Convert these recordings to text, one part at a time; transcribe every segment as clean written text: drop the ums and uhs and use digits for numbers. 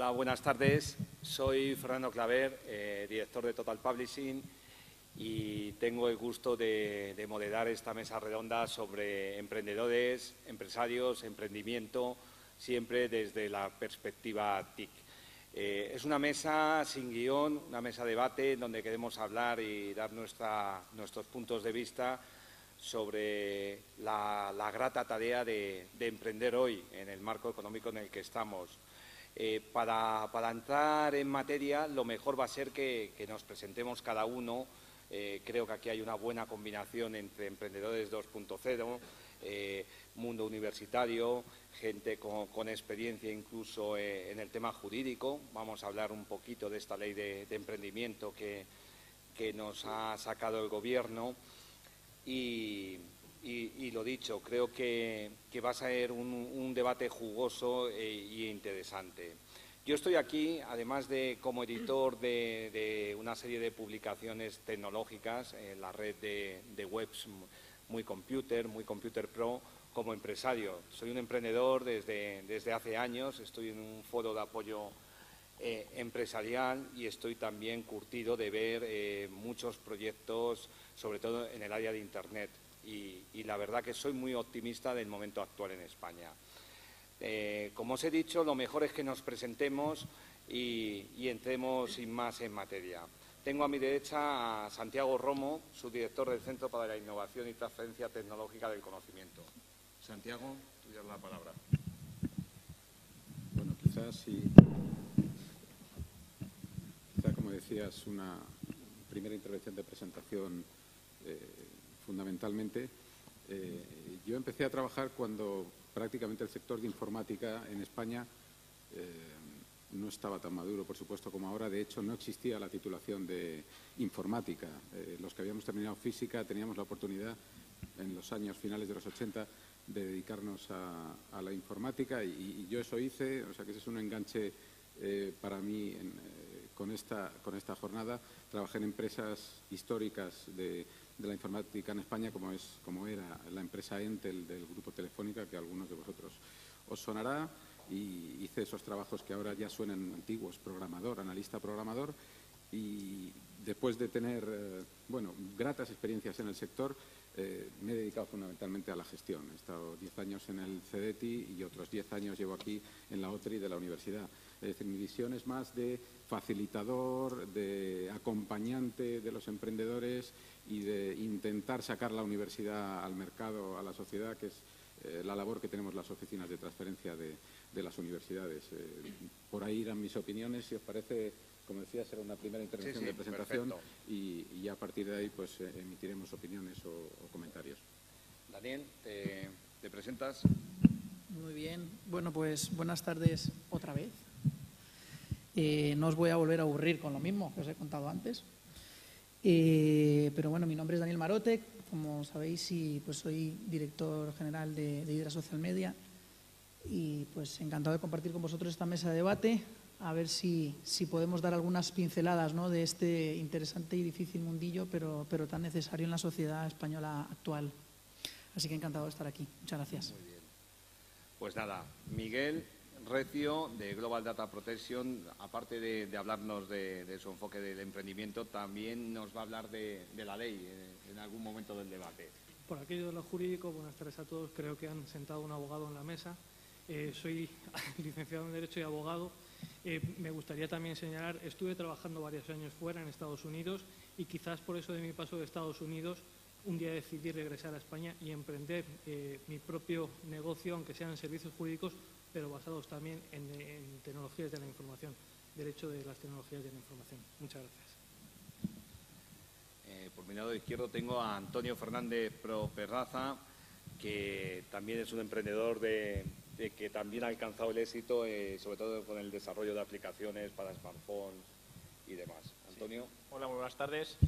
Hola, buenas tardes. Soy Fernando Claver, director de Total Publishing, y tengo el gusto de moderar esta mesa redonda sobre emprendedores, empresarios, emprendimiento, siempre desde la perspectiva TIC. Es una mesa sin guión, una mesa de debate en donde queremos hablar y dar nuestros puntos de vista sobre la grata tarea de emprender hoy en el marco económico en el que estamos. Para entrar en materia, lo mejor va a ser que nos presentemos cada uno. Creo que aquí hay una buena combinación entre emprendedores 2.0, mundo universitario, gente con experiencia incluso en el tema jurídico. Vamos a hablar un poquito de esta ley de emprendimiento que nos ha sacado el Gobierno. Y lo dicho, creo que va a ser un debate jugoso e interesante. Yo estoy aquí, además de como editor de una serie de publicaciones tecnológicas en la red de webs Muy Computer Pro, como empresario. Soy un emprendedor desde hace años, estoy en un foro de apoyo empresarial y estoy también curtido de ver muchos proyectos, sobre todo en el área de Internet. Y la verdad que soy muy optimista del momento actual en España. Como os he dicho, lo mejor es que nos presentemos y entremos sin más en materia. Tengo a mi derecha a Santiago Romo, subdirector del Centro para la Innovación y Transferencia Tecnológica del Conocimiento. Santiago, tuya es la palabra. Bueno, quizás como decías, una primera intervención de presentación fundamentalmente. Yo empecé a trabajar cuando prácticamente el sector de informática en España no estaba tan maduro, por supuesto, como ahora. De hecho, no existía la titulación de informática. Los que habíamos terminado física teníamos la oportunidad, en los años finales de los 80, de dedicarnos a la informática y yo eso hice. O sea que ese es un enganche para mí con esta jornada. Trabajé en empresas históricas de la informática en España, como era la empresa Entel del Grupo Telefónica, que a algunos de vosotros os sonará, y hice esos trabajos que ahora ya suenan antiguos: programador, analista programador. Y después de tener gratas experiencias en el sector, me he dedicado fundamentalmente a la gestión. He estado 10 años en el CEDETI y otros 10 años llevo aquí en la OTRI de la universidad. Es decir, mi visión es más de facilitador, de acompañante de los emprendedores y de intentar sacar la universidad al mercado, a la sociedad, que es la labor que tenemos las oficinas de transferencia de las universidades. Por ahí irán mis opiniones. Si os parece, como decía, será una primera intervención de presentación y ya a partir de ahí pues emitiremos opiniones o comentarios. Daniel, ¿te presentas? Muy bien. Bueno, pues buenas tardes otra vez. No os voy a volver a aburrir con lo mismo que os he contado antes. Pero bueno, mi nombre es Daniel Marote, como sabéis, y pues soy director general de Hydra Social Media. Y pues encantado de compartir con vosotros esta mesa de debate, a ver si podemos dar algunas pinceladas, ¿no?, de este interesante y difícil mundillo, pero tan necesario en la sociedad española actual. Así que encantado de estar aquí. Muchas gracias. Muy bien. Pues nada, Miguel Recio, de Global Data Protection, aparte de hablarnos de su enfoque del emprendimiento, también nos va a hablar de la ley en algún momento del debate. Por aquello de lo jurídico, buenas tardes a todos. Creo que han sentado un abogado en la mesa. Soy licenciado en Derecho y abogado. Me gustaría también señalar, estuve trabajando varios años fuera, en Estados Unidos, y quizás por eso de mi paso de Estados Unidos, un día decidí regresar a España y emprender mi propio negocio, aunque sean en servicios jurídicos, pero basados también en tecnologías de la información, derecho de las tecnologías de la información. Muchas gracias. Por mi lado izquierdo tengo a Antonio Fernández Perraza, que también es un emprendedor que también ha alcanzado el éxito, sobre todo con el desarrollo de aplicaciones para smartphones y demás. Antonio. Sí. Hola, muy buenas tardes.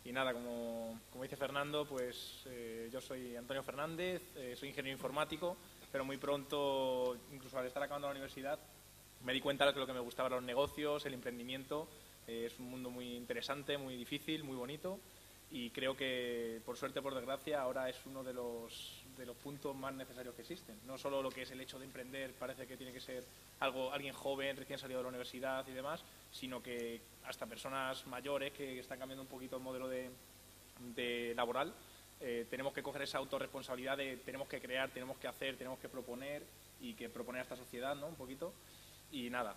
Y nada, como dice Fernando, pues yo soy Antonio Fernández, soy ingeniero informático, pero muy pronto, incluso al estar acabando la universidad, me di cuenta de que lo que me gustaba eran los negocios, el emprendimiento. Es un mundo muy interesante, muy difícil, muy bonito, y creo que, por suerte o por desgracia, ahora es uno de los puntos más necesarios que existen. No solo lo que es el hecho de emprender, parece que tiene que ser alguien joven, recién salido de la universidad y demás, sino que hasta personas mayores que están cambiando un poquito el modelo de laboral, tenemos que coger esa autorresponsabilidad de tenemos que crear, tenemos que hacer, tenemos que proponer y que proponer a esta sociedad, ¿no? Un poquito. Y nada,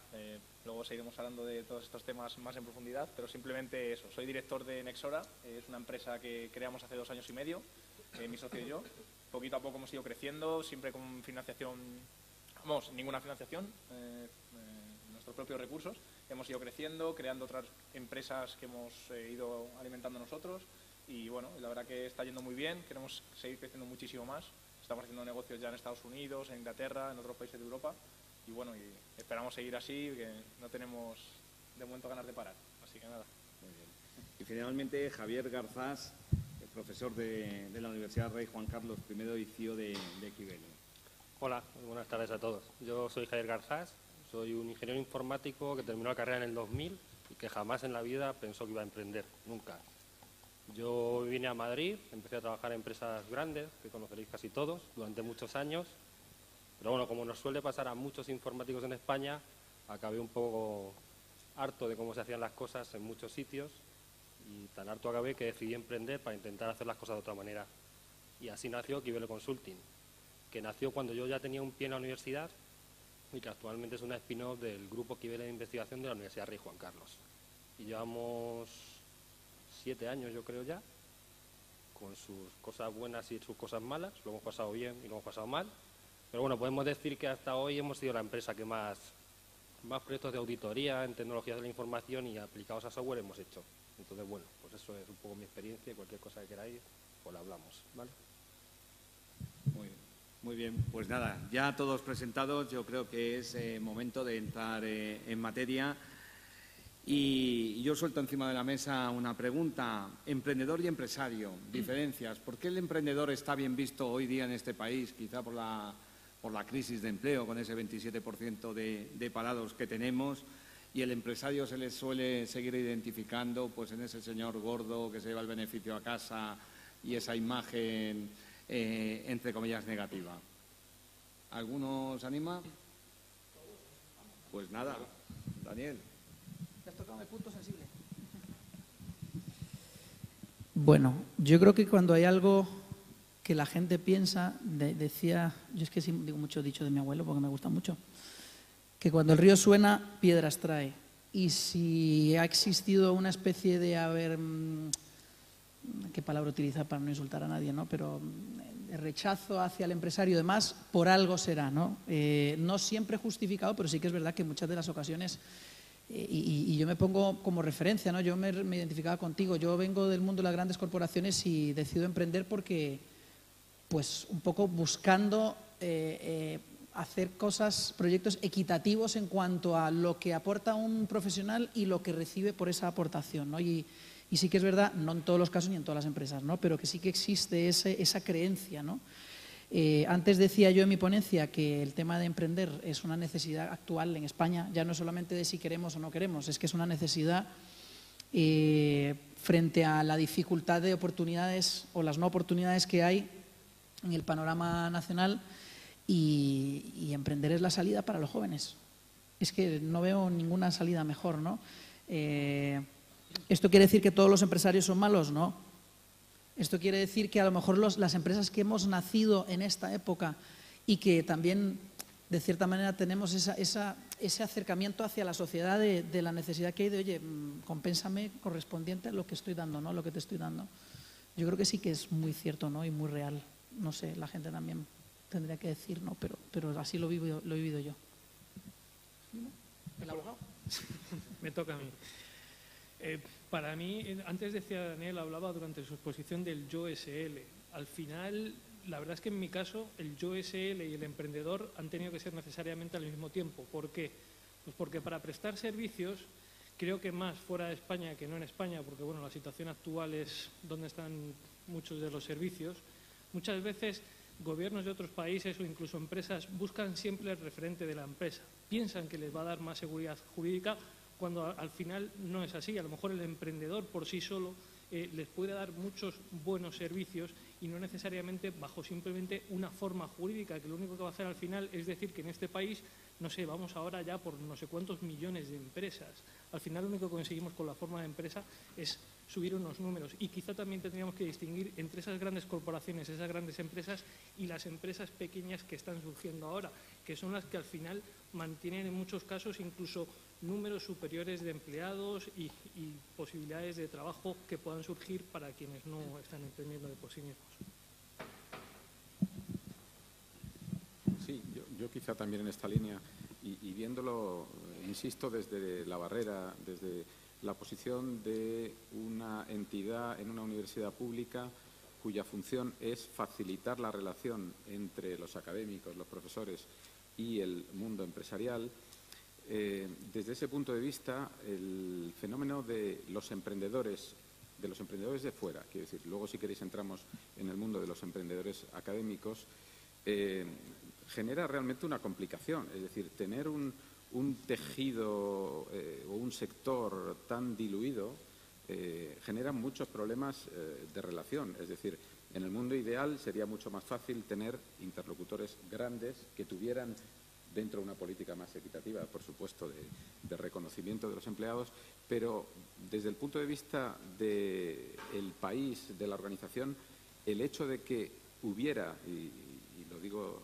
luego seguiremos hablando de todos estos temas más en profundidad, pero simplemente eso. Soy director de Nexora, es una empresa que creamos hace 2 años y medio, mi socio y yo. Poquito a poco hemos ido creciendo, siempre con financiación, vamos, ninguna financiación, nuestros propios recursos. Hemos ido creciendo, creando otras empresas que hemos ido alimentando nosotros y bueno, la verdad que está yendo muy bien, queremos seguir creciendo muchísimo más. Estamos haciendo negocios ya en Estados Unidos, en Inglaterra, en otros países de Europa. Y bueno, y esperamos seguir así, que no tenemos de momento ganas de parar. Así que nada. Muy bien. Y finalmente, Javier Garzás, profesor de la Universidad Rey Juan Carlos I y CEO de Quibele. Hola, buenas tardes a todos. Yo soy Javier Garzás, soy un ingeniero informático que terminó la carrera en el 2000 y que jamás en la vida pensó que iba a emprender, nunca. Yo vine a Madrid, empecé a trabajar en empresas grandes, que conoceréis casi todos, durante muchos años. Pero bueno, como nos suele pasar a muchos informáticos en España, acabé un poco harto de cómo se hacían las cosas en muchos sitios y tan harto acabé que decidí emprender para intentar hacer las cosas de otra manera. Y así nació Quibele Consulting, que nació cuando yo ya tenía un pie en la universidad y que actualmente es una spin-off del grupo Quibele de Investigación de la Universidad Rey Juan Carlos. Y llevamos 7 años, yo creo ya, con sus cosas buenas y sus cosas malas. Lo hemos pasado bien y lo hemos pasado mal. Pero bueno, podemos decir que hasta hoy hemos sido la empresa que más proyectos de auditoría en tecnologías de la información y aplicados a software hemos hecho. Entonces, bueno, pues eso es un poco mi experiencia y cualquier cosa que queráis, pues la hablamos, ¿vale? Muy bien, pues nada, ya todos presentados, yo creo que es momento de entrar en materia. Y yo suelto encima de la mesa una pregunta. Emprendedor y empresario, diferencias. ¿Por qué el emprendedor está bien visto hoy día en este país? Quizá por la crisis de empleo, con ese 27% de parados que tenemos, y el empresario se le suele seguir identificando pues en ese señor gordo que se lleva el beneficio a casa y esa imagen, entre comillas, negativa. ¿Alguno se anima? Pues nada, Daniel. Te has tocado el punto sensible. Bueno, yo creo que cuando hay algo que la gente piensa, decía, yo es que sí digo mucho dicho de mi abuelo porque me gusta mucho, que cuando el río suena, piedras trae. Y si ha existido una especie de ¿qué palabra utilizar para no insultar a nadie, ¿no? Pero de rechazo hacia el empresario y demás, por algo será, ¿no? No siempre justificado, pero sí que es verdad que en muchas de las ocasiones, y yo me pongo como referencia, ¿no? Yo me identificaba contigo, yo vengo del mundo de las grandes corporaciones y decido emprender porque, pues, un poco buscando hacer proyectos equitativos en cuanto a lo que aporta un profesional y lo que recibe por esa aportación, ¿no? Y sí que es verdad, no en todos los casos ni en todas las empresas, ¿no? Pero que sí que existe esa creencia, ¿no? Antes decía yo en mi ponencia que el tema de emprender es una necesidad actual en España, ya no solamente de si queremos o no queremos, es que es una necesidad frente a la dificultad de oportunidades o las no oportunidades que hay en el panorama nacional, y emprender es la salida para los jóvenes. Es que no veo ninguna salida mejor, ¿no? ¿Esto quiere decir que todos los empresarios son malos? No. Esto quiere decir que a lo mejor las empresas que hemos nacido en esta época y que también, de cierta manera, tenemos ese acercamiento hacia la sociedad de la necesidad que hay de, oye, compénsame correspondiente a lo que estoy dando, ¿no? Lo que te estoy dando. Yo creo que sí que es muy cierto, ¿no? Y muy real. No sé, la gente también tendría que decir, ¿no? Pero así lo he vivido yo. ¿El abogado? Me toca a mí. Para mí, antes decía Daniel, hablaba durante su exposición del yo SL. Al final, la verdad es que en mi caso, el yo SL y el emprendedor han tenido que ser necesariamente al mismo tiempo. ¿Por qué? Pues porque para prestar servicios, creo que más fuera de España que no en España, porque bueno, la situación actual es donde están muchos de los servicios, muchas veces gobiernos de otros países o incluso empresas buscan siempre el referente de la empresa. Piensan que les va a dar más seguridad jurídica, cuando al final no es así. A lo mejor el emprendedor por sí solo les puede dar muchos buenos servicios y no necesariamente bajo simplemente una forma jurídica, que lo único que va a hacer al final es decir que en este país, no sé, vamos ahora ya por no sé cuántos millones de empresas. Al final lo único que conseguimos con la forma de empresa es subir unos números, y quizá también tendríamos que distinguir entre esas grandes corporaciones, esas grandes empresas y las empresas pequeñas que están surgiendo ahora, que son las que al final mantienen en muchos casos incluso números superiores de empleados y posibilidades de trabajo que puedan surgir para quienes no están emprendiendo de por sí mismos. Sí, yo quizá también en esta línea, y viéndolo, insisto, desde la barrera, desde la posición de una entidad en una universidad pública cuya función es facilitar la relación entre los académicos, los profesores y el mundo empresarial. Desde ese punto de vista, el fenómeno de los emprendedores de fuera, quiero decir, luego si queréis entramos en el mundo de los emprendedores académicos, genera realmente una complicación. Es decir, tener un tejido o un sector tan diluido genera muchos problemas de relación. Es decir, en el mundo ideal sería mucho más fácil tener interlocutores grandes que tuvieran, dentro de una política más equitativa, por supuesto, de reconocimiento de los empleados, pero desde el punto de vista del país, de la organización, el hecho de que hubiera, y lo digo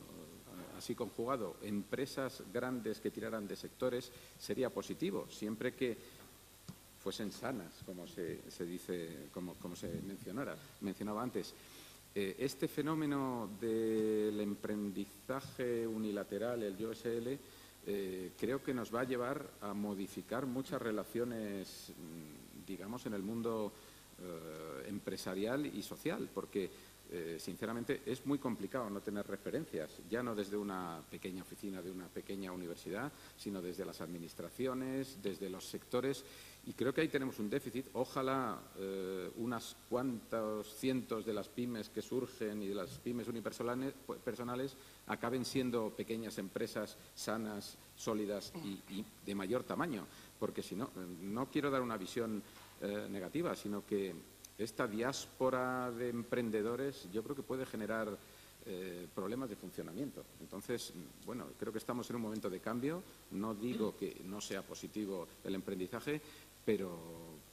así conjugado, empresas grandes que tiraran de sectores sería positivo, siempre que fuesen sanas, como se dice, como se mencionaba antes. Este fenómeno del emprendizaje unilateral, el USL, creo que nos va a llevar a modificar muchas relaciones, digamos, en el mundo empresarial y social, porque sinceramente es muy complicado no tener referencias, ya no desde una pequeña oficina de una pequeña universidad, sino desde las administraciones, desde los sectores, y creo que ahí tenemos un déficit. Ojalá unas cuantos cientos de las pymes que surgen y de las pymes unipersonales acaben siendo pequeñas empresas sanas, sólidas y de mayor tamaño, porque si no, no quiero dar una visión negativa, sino que esta diáspora de emprendedores yo creo que puede generar problemas de funcionamiento. Entonces, bueno, creo que estamos en un momento de cambio. No digo que no sea positivo el emprendizaje, pero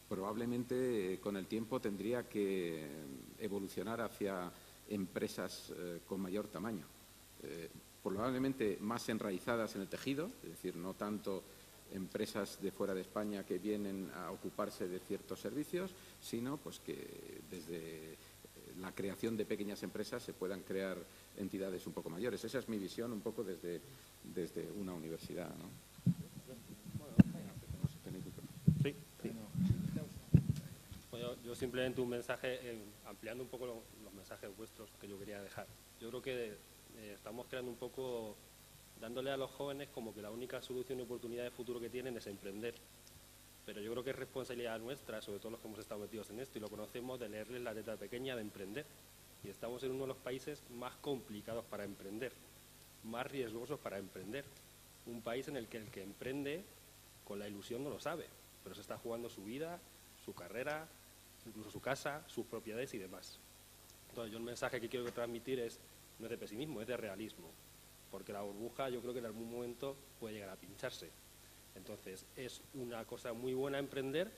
probablemente con el tiempo tendría que evolucionar hacia empresas con mayor tamaño. Probablemente más enraizadas en el tejido, es decir, no tanto empresas de fuera de España que vienen a ocuparse de ciertos servicios, sino pues que desde la creación de pequeñas empresas se puedan crear entidades un poco mayores. Esa es mi visión un poco desde una universidad, ¿no? Sí, sí. Bueno, yo simplemente un mensaje, ampliando un poco los mensajes vuestros que yo quería dejar. Yo creo que estamos creando un poco, dándole a los jóvenes como que la única solución y oportunidad de futuro que tienen es emprender. Pero yo creo que es responsabilidad nuestra, sobre todo los que hemos estado metidos en esto y lo conocemos, de leerles la letra pequeña de emprender. Y estamos en uno de los países más complicados para emprender, más riesgosos para emprender. Un país en el que emprende con la ilusión no lo sabe, pero se está jugando su vida, su carrera, incluso su casa, sus propiedades y demás. Entonces yo el mensaje que quiero transmitir no es de pesimismo, es de realismo. Porque la burbuja yo creo que en algún momento puede llegar a pincharse. Entonces es una cosa muy buena emprender,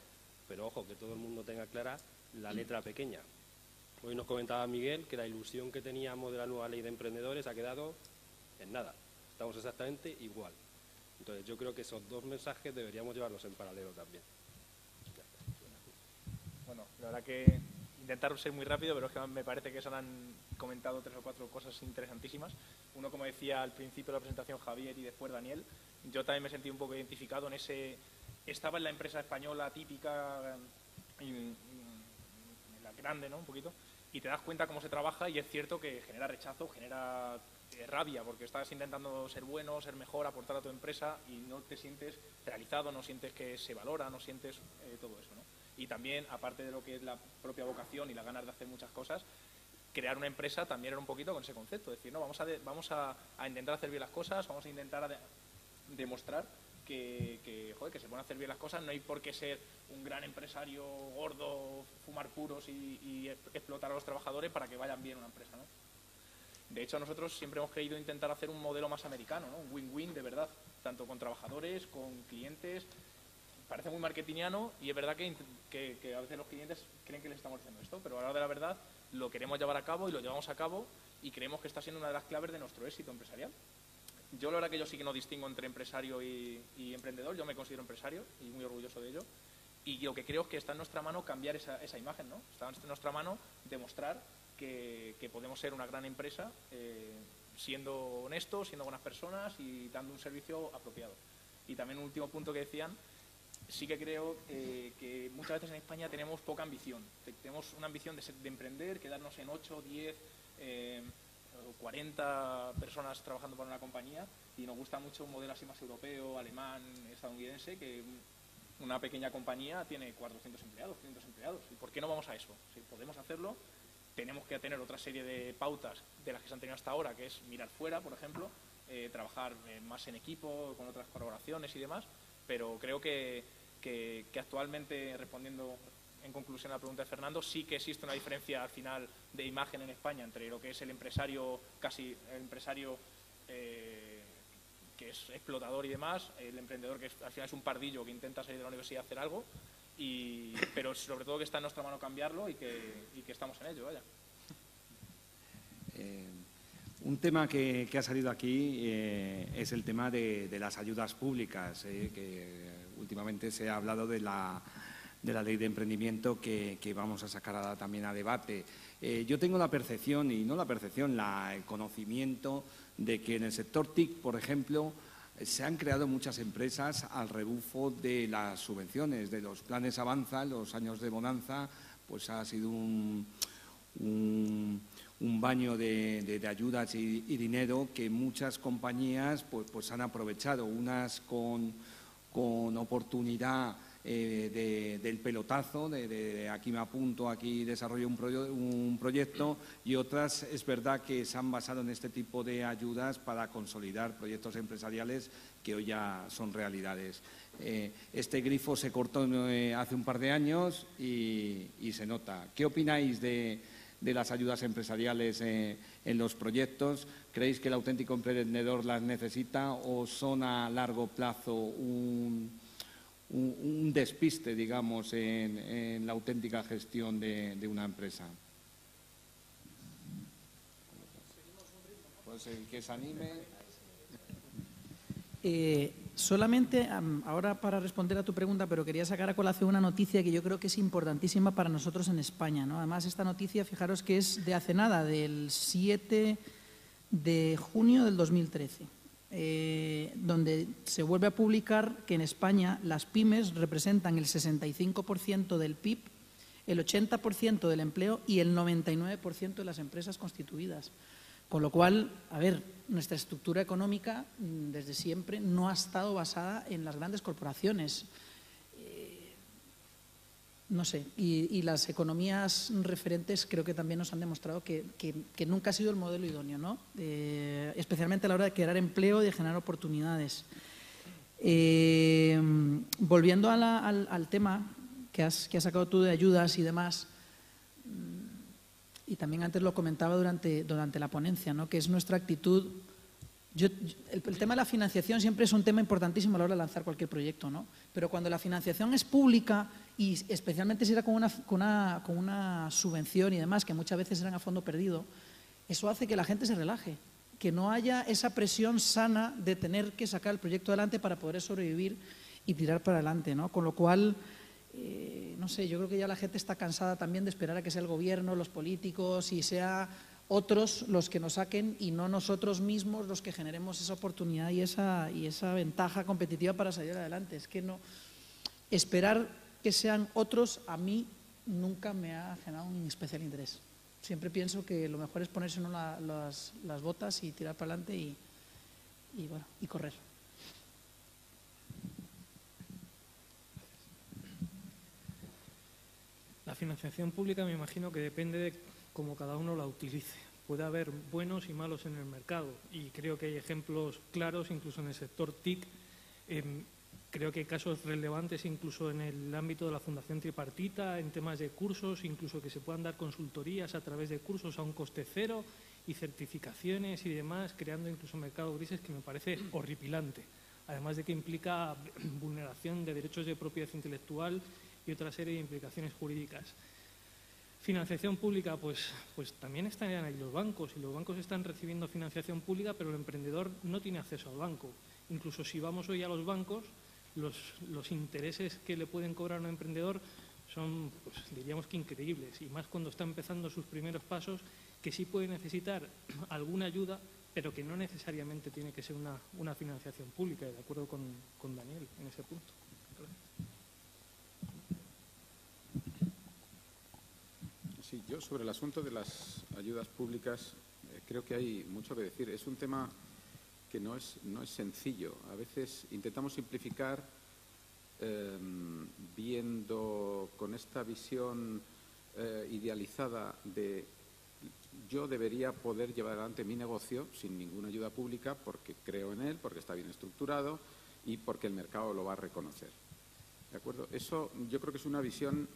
pero ojo, que todo el mundo tenga clara la letra pequeña. Hoy nos comentaba Miguel que la ilusión que teníamos de la nueva ley de emprendedores ha quedado en nada. Estamos exactamente igual. Entonces yo creo que esos dos mensajes deberíamos llevarlos en paralelo también. Bueno, la verdad que intentar ser muy rápido, pero es que me parece que se han comentado 3 o 4 cosas interesantísimas. Uno, como decía al principio de la presentación Javier y después Daniel, yo también me sentí un poco identificado en ese... Estaba en la empresa española típica, la grande, ¿no? Un poquito, y te das cuenta cómo se trabaja y es cierto que genera rechazo, genera rabia, porque estás intentando ser bueno, ser mejor, aportar a tu empresa y no te sientes realizado, no sientes que se valora, no sientes todo eso, ¿no? Y también, aparte de lo que es la propia vocación y las ganas de hacer muchas cosas, crear una empresa también era un poquito con ese concepto, es decir, no, vamos a intentar hacer bien las cosas, vamos a intentar demostrar joder, que se pueden hacer bien las cosas. No hay por qué ser un gran empresario gordo, fumar puros y explotar a los trabajadores para que vayan bien una empresa, ¿no? De hecho, nosotros siempre hemos querido intentar hacer un modelo más americano, ¿no? Un win-win de verdad, tanto con trabajadores, con clientes. Parece muy marketingiano y es verdad que a veces los clientes creen que les estamos diciendo esto, pero a la hora de la verdad lo queremos llevar a cabo y lo llevamos a cabo y creemos que está siendo una de las claves de nuestro éxito empresarial. Yo la verdad que yo sí que no distingo entre empresario y emprendedor, yo me considero empresario y muy orgulloso de ello. Y lo que creo es que está en nuestra mano cambiar esa imagen, ¿no? Está en nuestra mano demostrar que podemos ser una gran empresa siendo honestos, siendo buenas personas y dando un servicio apropiado. Y también un último punto que decían, sí que creo que muchas veces en España tenemos poca ambición. Tenemos una ambición de emprender, quedarnos en 8, 10, 40 personas trabajando para una compañía y nos gusta mucho un modelo así más europeo, alemán, estadounidense, que una pequeña compañía tiene 400 empleados, 500 empleados. ¿Y por qué no vamos a eso? Si podemos hacerlo, tenemos que tener otra serie de pautas de las que se han tenido hasta ahora, que es mirar fuera, por ejemplo, trabajar más en equipo, con otras colaboraciones y demás, pero creo que actualmente, respondiendo en conclusión a la pregunta de Fernando, sí que existe una diferencia al final de imagen en España entre lo que es el empresario, que es explotador y demás, el emprendedor que al final es un pardillo que intenta salir de la universidad a hacer algo, pero sobre todo que está en nuestra mano cambiarlo y que estamos en ello, vaya. Un tema que ha salido aquí es el tema de las ayudas públicas, que últimamente se ha hablado de la ley de emprendimiento que vamos a sacar también a debate. Yo tengo la percepción, y no la percepción, el conocimiento de que en el sector TIC, por ejemplo, se han creado muchas empresas al rebufo de las subvenciones, de los planes Avanza, los años de bonanza, pues ha sido un baño de ayudas y dinero que muchas compañías pues han aprovechado, unas con oportunidad del pelotazo, de aquí me apunto, aquí desarrollo un proyecto, y otras es verdad que se han basado en este tipo de ayudas para consolidar proyectos empresariales que hoy ya son realidades. Este grifo se cortó hace un par de años y se nota. ¿Qué opináis de las ayudas empresariales en los proyectos? ¿Creéis que el auténtico emprendedor las necesita o son a largo plazo un despiste, digamos, en la auténtica gestión de una empresa? Pues el que se anime. Solamente ahora para responder a tu pregunta, pero quería sacar a colación una noticia que yo creo que es importantísima para nosotros en España, ¿no? Además, esta noticia, fijaros que es de hace nada, del 7 de junio del 2013, donde se vuelve a publicar que en España las pymes representan el 65% del PIB, el 80% del empleo y el 99% de las empresas constituidas. Con lo cual, a ver, nuestra estructura económica desde siempre no ha estado basada en las grandes corporaciones. No sé, y las economías referentes creo que también nos han demostrado que nunca ha sido el modelo idóneo, ¿no? Especialmente a la hora de crear empleo y de generar oportunidades. Volviendo al tema que has sacado tú de ayudas y demás, y también antes lo comentaba durante la ponencia, ¿no? Que es nuestra actitud. El tema de la financiación siempre es un tema importantísimo a la hora de lanzar cualquier proyecto, ¿no? Pero cuando la financiación es pública, y especialmente si era con una subvención y demás, que muchas veces eran a fondo perdido, eso hace que la gente se relaje, que no haya esa presión sana de tener que sacar el proyecto adelante para poder sobrevivir y tirar para adelante, ¿no? Con lo cual, no sé, yo creo que ya la gente está cansada también de esperar a que sea el gobierno, los políticos y sea otros los que nos saquen y no nosotros mismos los que generemos esa oportunidad y esa ventaja competitiva para salir adelante. Es que no esperar que sean otros a mí nunca me ha generado un especial interés. Siempre pienso que lo mejor es ponerse uno las botas y tirar para adelante y correr. La financiación pública me imagino que depende de cómo cada uno la utilice. Puede haber buenos y malos en el mercado y creo que hay ejemplos claros, incluso en el sector TIC. Creo que hay casos relevantes incluso en el ámbito de la Fundación Tripartita, en temas de cursos, incluso que se puedan dar consultorías a través de cursos a un coste cero y certificaciones y demás, creando incluso mercados grises, que me parece horripilante. Además de que implica vulneración de derechos de propiedad intelectual y otra serie de implicaciones jurídicas. Financiación pública, pues también están ahí los bancos, y los bancos están recibiendo financiación pública, pero el emprendedor no tiene acceso al banco. Incluso si vamos hoy a los bancos, los intereses que le pueden cobrar a un emprendedor son, pues, diríamos que increíbles, y más cuando está empezando sus primeros pasos, que sí puede necesitar alguna ayuda, pero que no necesariamente tiene que ser una financiación pública, de acuerdo con Daniel en ese punto. Sí, yo sobre el asunto de las ayudas públicas creo que hay mucho que decir. Es un tema que no es sencillo. A veces intentamos simplificar viendo con esta visión idealizada de yo debería poder llevar adelante mi negocio sin ninguna ayuda pública porque creo en él, porque está bien estructurado y porque el mercado lo va a reconocer. ¿De acuerdo? Eso yo creo que es una visión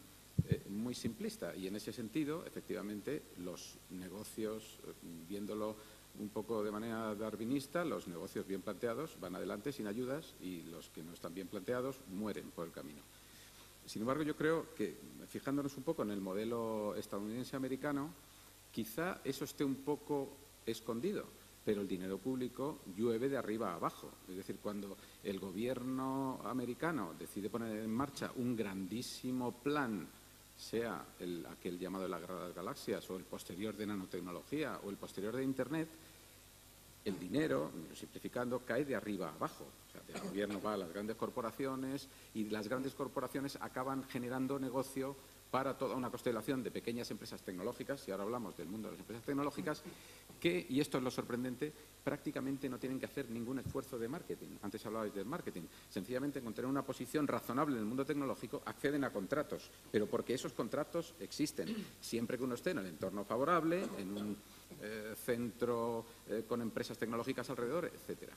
muy simplista, y en ese sentido, efectivamente, los negocios, viéndolo un poco de manera darwinista, los negocios bien planteados van adelante sin ayudas y los que no están bien planteados mueren por el camino. Sin embargo, yo creo que, fijándonos un poco en el modelo estadounidense-americano, quizá eso esté un poco escondido, pero el dinero público llueve de arriba a abajo. Es decir, cuando el gobierno americano decide poner en marcha un grandísimo plan, sea aquel llamado de la Guerra de las Galaxias o el posterior de nanotecnología o el posterior de Internet, el dinero, simplificando, cae de arriba a abajo. O sea, del gobierno va a las grandes corporaciones y las grandes corporaciones acaban generando negocio para toda una constelación de pequeñas empresas tecnológicas, y ahora hablamos del mundo de las empresas tecnológicas, que, y esto es lo sorprendente, prácticamente no tienen que hacer ningún esfuerzo de marketing. Antes hablabais del marketing. Sencillamente, con tener una posición razonable en el mundo tecnológico, acceden a contratos, pero porque esos contratos existen, siempre que uno esté en el entorno favorable, en un centro con empresas tecnológicas alrededor, etcétera.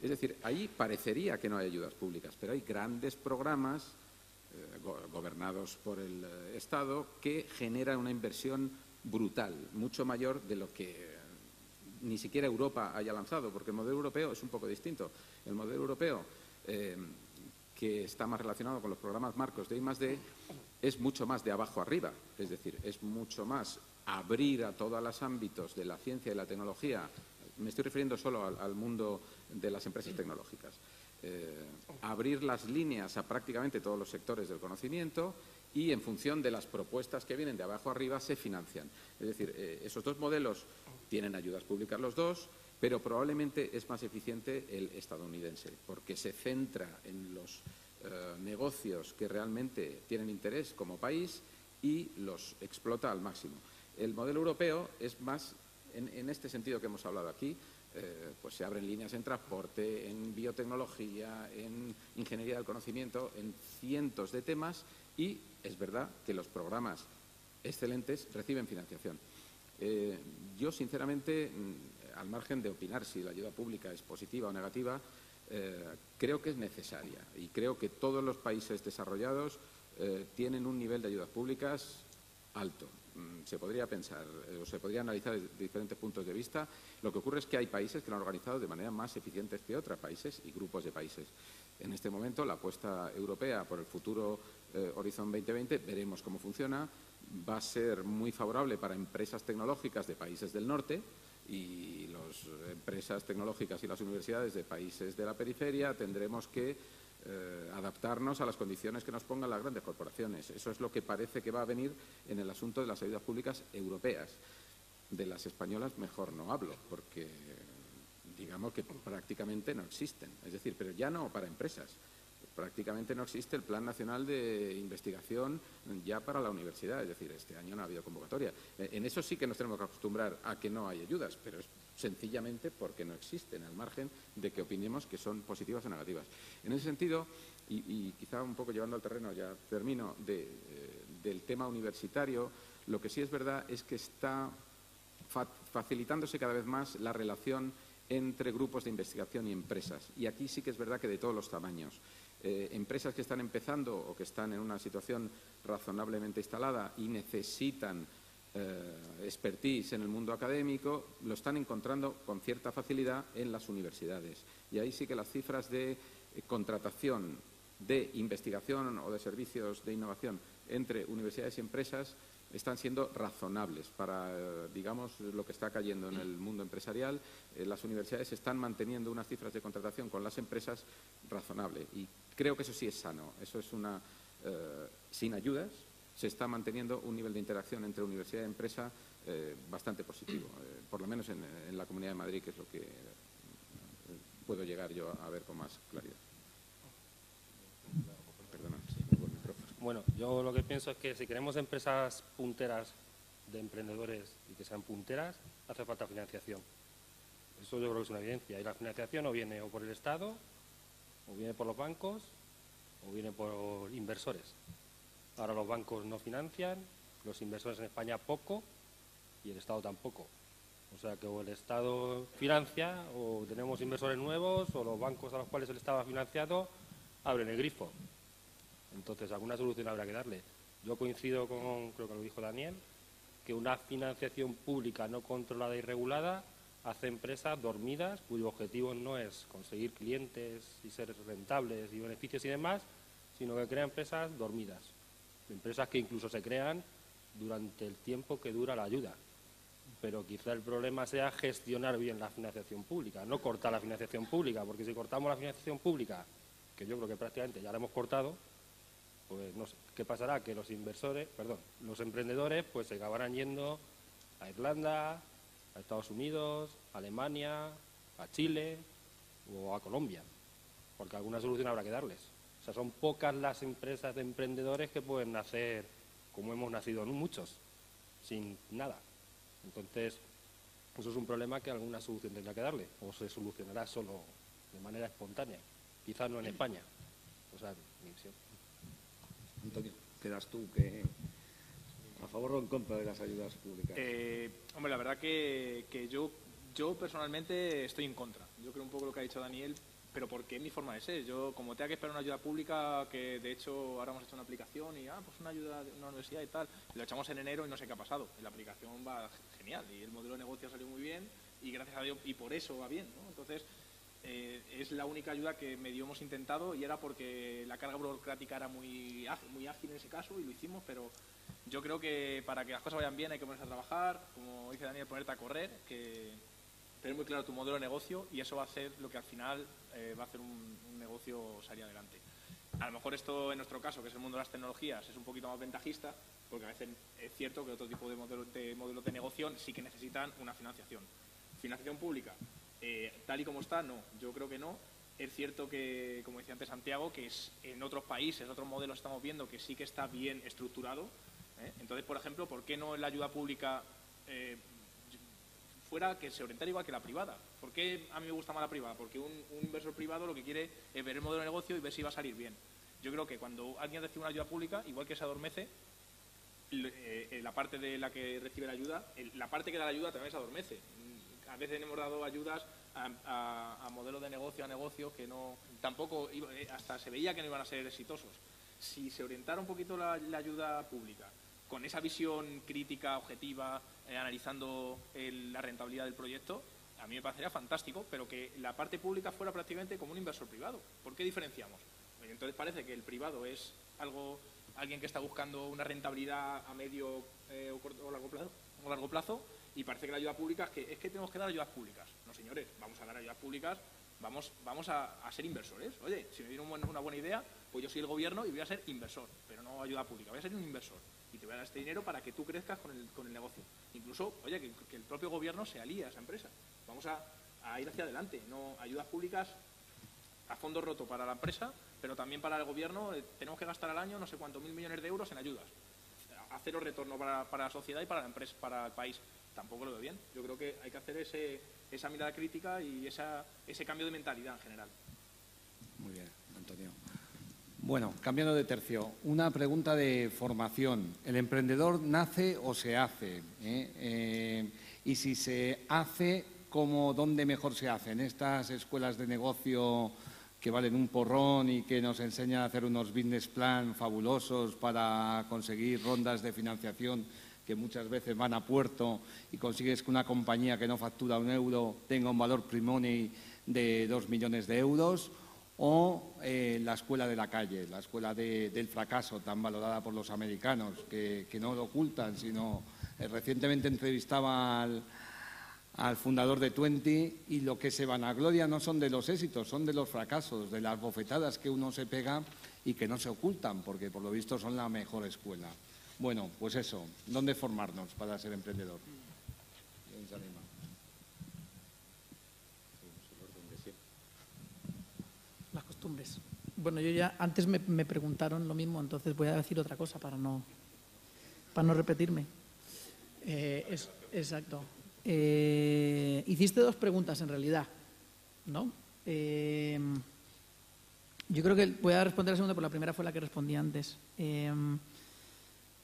Es decir, ahí parecería que no hay ayudas públicas, pero hay grandes programas gobernados por el Estado que generan una inversión brutal, mucho mayor de lo que ni siquiera Europa haya lanzado, porque el modelo europeo es un poco distinto. El modelo europeo, que está más relacionado con los programas marcos de I+D, es mucho más de abajo arriba, es decir, es mucho más abrir a todos los ámbitos de la ciencia y la tecnología. Me estoy refiriendo solo al mundo de las empresas tecnológicas. Abrir las líneas a prácticamente todos los sectores del conocimiento, y en función de las propuestas que vienen de abajo arriba se financian. Es decir, esos dos modelos tienen ayudas públicas los dos, pero probablemente es más eficiente el estadounidense, porque se centra en los negocios que realmente tienen interés como país y los explota al máximo. El modelo europeo es más en este sentido que hemos hablado aquí. Pues se abren líneas en transporte, en biotecnología, en ingeniería del conocimiento, en cientos de temas, y es verdad que los programas excelentes reciben financiación. Yo, sinceramente, al margen de opinar si la ayuda pública es positiva o negativa, creo que es necesaria, y creo que todos los países desarrollados tienen un nivel de ayudas públicas alto. Se podría pensar o se podría analizar desde diferentes puntos de vista. Lo que ocurre es que hay países que lo han organizado de manera más eficiente que otros países y grupos de países. En este momento, la apuesta europea por el futuro Horizon 2020, veremos cómo funciona, va a ser muy favorable para empresas tecnológicas de países del norte, y las empresas tecnológicas y las universidades de países de la periferia tendremos que adaptarnos a las condiciones que nos pongan las grandes corporaciones. Eso es lo que parece que va a venir en el asunto de las ayudas públicas europeas. De las españolas mejor no hablo, porque digamos que prácticamente no existen. Es decir, pero ya no para empresas. Prácticamente no existe el Plan Nacional de Investigación ya para la universidad. Es decir, este año no ha habido convocatoria. En eso sí que nos tenemos que acostumbrar a que no hay ayudas, pero es sencillamente porque no existen, al margen de que opinemos que son positivas o negativas. En ese sentido, y quizá un poco llevando al terreno, ya termino, del tema universitario, lo que sí es verdad es que está facilitándose cada vez más la relación entre grupos de investigación y empresas. Y aquí sí que es verdad que de todos los tamaños. empresas que están empezando o que están en una situación razonablemente instalada y necesitan expertise en el mundo académico, lo están encontrando con cierta facilidad en las universidades. Y ahí sí que las cifras de contratación de investigación o de servicios de innovación entre universidades y empresas están siendo razonables para, digamos, lo que está cayendo en el mundo empresarial. Las universidades están manteniendo unas cifras de contratación con las empresas razonable y creo que eso sí es sano. Eso es sin ayudas, se está manteniendo un nivel de interacción entre universidad y empresa bastante positivo, por lo menos en la Comunidad de Madrid, que es lo que puedo llegar yo a ver con más claridad. Perdona, por el micrófono. Bueno, yo lo que pienso es que si queremos empresas punteras de emprendedores y que sean punteras, hace falta financiación. Eso yo creo que es una evidencia. Y la financiación o viene o por el Estado, o viene por los bancos, o viene por inversores. Ahora los bancos no financian, los inversores en España poco y el Estado tampoco. O sea que o el Estado financia o tenemos inversores nuevos o los bancos a los cuales el Estado ha financiado abren el grifo. Entonces alguna solución habrá que darle. Yo coincido con, creo que lo dijo Daniel, que una financiación pública no controlada y regulada hace empresas dormidas cuyo objetivo no es conseguir clientes y ser rentables y beneficios y demás, sino que crea empresas dormidas. Empresas que incluso se crean durante el tiempo que dura la ayuda. Pero quizá el problema sea gestionar bien la financiación pública, no cortar la financiación pública, porque si cortamos la financiación pública, que yo creo que prácticamente ya la hemos cortado, pues no sé, ¿qué pasará? Que los emprendedores pues se acabarán yendo a Irlanda, a Estados Unidos, a Alemania, a Chile o a Colombia, porque alguna solución habrá que darles. O sea, son pocas las empresas de emprendedores que pueden nacer como hemos nacido muchos, sin nada. Entonces, eso es un problema que alguna solución tendrá que darle, o se solucionará solo de manera espontánea, quizás no en España. O sea, mi visión. Antonio, ¿quedas tú a favor o en contra de las ayudas públicas? Hombre, la verdad que yo personalmente estoy en contra. Yo creo un poco lo que ha dicho Daniel, pero porque es mi forma de ser. Yo, como tenga que esperar una ayuda pública, que de hecho ahora hemos hecho una aplicación y, pues una ayuda de una universidad y tal, y lo echamos en enero y no sé qué ha pasado. Y la aplicación va genial y el modelo de negocio salió muy bien y gracias a Dios, y por eso va bien, ¿no? Entonces, es la única ayuda que medio hemos intentado y era porque la carga burocrática era muy ágil en ese caso y lo hicimos, pero yo creo que para que las cosas vayan bien hay que ponerse a trabajar, como dice Daniel, ponerte a correr, tener muy claro tu modelo de negocio y eso va a hacer lo que al final va a hacer un negocio salir adelante. A lo mejor esto en nuestro caso, que es el mundo de las tecnologías, es un poquito más ventajista, porque a veces es cierto que otro tipo de modelos de negocio sí que necesitan una financiación. Financiación pública, tal y como está, no. Yo creo que no. Es cierto que, como decía antes Santiago, que en otros países, otros modelos estamos viendo que sí que está bien estructurado. Entonces, por ejemplo, ¿por qué no la ayuda pública fuera que se orientara igual que la privada? ¿Por qué a mí me gusta más la privada? Porque un inversor privado lo que quiere es ver el modelo de negocio y ver si va a salir bien. Yo creo que cuando alguien recibe una ayuda pública, igual que se adormece, la parte de la que recibe la ayuda, la parte que da la ayuda también se adormece. A veces hemos dado ayudas a modelos de negocio, a negocios que no, tampoco, hasta se veía que no iban a ser exitosos. Si se orientara un poquito la ayuda pública con esa visión crítica, objetiva, analizando la rentabilidad del proyecto, a mí me parecería fantástico, pero que la parte pública fuera prácticamente como un inversor privado. ¿Por qué diferenciamos? Entonces parece que el privado es alguien que está buscando una rentabilidad a medio o largo plazo, y parece que la ayuda pública es que tenemos que dar ayudas públicas. No, señores, vamos a dar ayudas públicas, vamos a ser inversores. Oye, si me viene una buena idea, pues yo soy el gobierno y voy a ser inversor, pero no ayuda pública, voy a ser un inversor. Y te voy a dar este dinero para que tú crezcas con el negocio. Incluso, oye, que el propio gobierno se alíe a esa empresa. Vamos a ir hacia adelante, no ayudas públicas a fondo roto para la empresa, pero también para el gobierno. Tenemos que gastar al año no sé cuántos mil millones de euros en ayudas. A cero retorno para la sociedad y para la empresa, para el país. Tampoco lo veo bien. Yo creo que hay que hacer esa mirada crítica y ese cambio de mentalidad en general. Muy bien, Antonio. Bueno, cambiando de tercio, una pregunta de formación. ¿El emprendedor nace o se hace? Y si se hace, ¿dónde mejor se hace? ¿En estas escuelas de negocio que valen un porrón y que nos enseña a hacer unos business plan fabulosos para conseguir rondas de financiación que muchas veces van a puerto y consigues que una compañía que no factura un euro tenga un valor pre-money de 2 millones de euros, o la escuela de la calle, la escuela del fracaso tan valorada por los americanos, que no lo ocultan, sino recientemente entrevistaba al fundador de Twenty y lo que se vanagloria no son de los éxitos, son de los fracasos, de las bofetadas que uno se pega y que no se ocultan, porque por lo visto son la mejor escuela. Bueno, pues eso, ¿dónde formarnos para ser emprendedor? ¿Quién se anima? Las costumbres. Bueno, yo ya antes me preguntaron lo mismo, entonces voy a decir otra cosa para no repetirme. Exacto. Hiciste dos preguntas en realidad, ¿no? Yo creo que voy a responder la segunda, porque la primera fue la que respondí antes.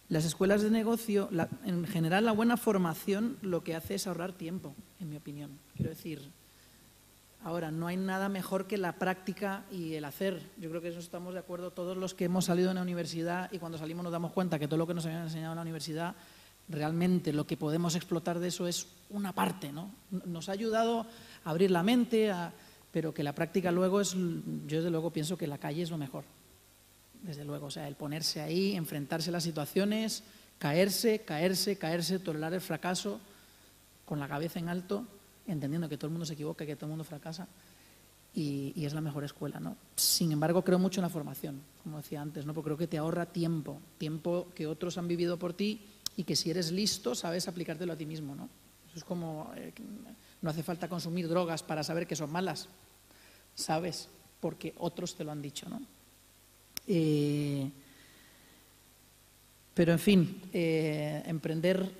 Las escuelas de negocio, en general la buena formación lo que hace es ahorrar tiempo, en mi opinión. Quiero decir, ahora, no hay nada mejor que la práctica y el hacer. Yo creo que eso estamos de acuerdo todos los que hemos salido de una universidad y cuando salimos nos damos cuenta que todo lo que nos habían enseñado en la universidad, realmente lo que podemos explotar de eso es una parte, ¿no? Nos ha ayudado a abrir la mente, pero que la práctica luego es, yo desde luego pienso que la calle es lo mejor. Desde luego, o sea, el ponerse ahí, enfrentarse a las situaciones, caerse, tolerar el fracaso con la cabeza en alto, entendiendo que todo el mundo se equivoca y que todo el mundo fracasa, y es la mejor escuela, ¿no? Sin embargo, creo mucho en la formación, como decía antes, ¿no? Porque creo que te ahorra tiempo que otros han vivido por ti y que si eres listo sabes aplicártelo a ti mismo, ¿no? Eso es como, no hace falta consumir drogas para saber que son malas, sabes, porque otros te lo han dicho, ¿no? Pero, en fin, emprender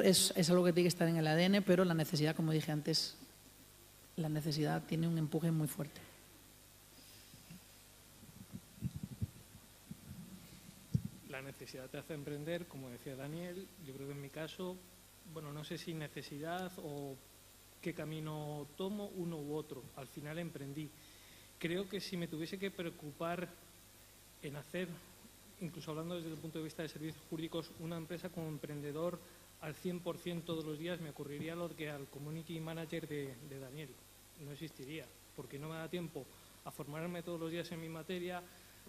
es algo que tiene que estar en el ADN, pero la necesidad, como dije antes, la necesidad tiene un empuje muy fuerte. La necesidad te hace emprender, como decía Daniel. Yo creo que en mi caso, bueno, no sé si necesidad o qué camino tomo, uno u otro. Al final emprendí. Creo que si me tuviese que preocupar en hacer, incluso hablando desde el punto de vista de servicios jurídicos, una empresa como emprendedor al 100% todos los días, me ocurriría lo que al community manager de Daniel. No existiría, porque no me da tiempo a formarme todos los días en mi materia,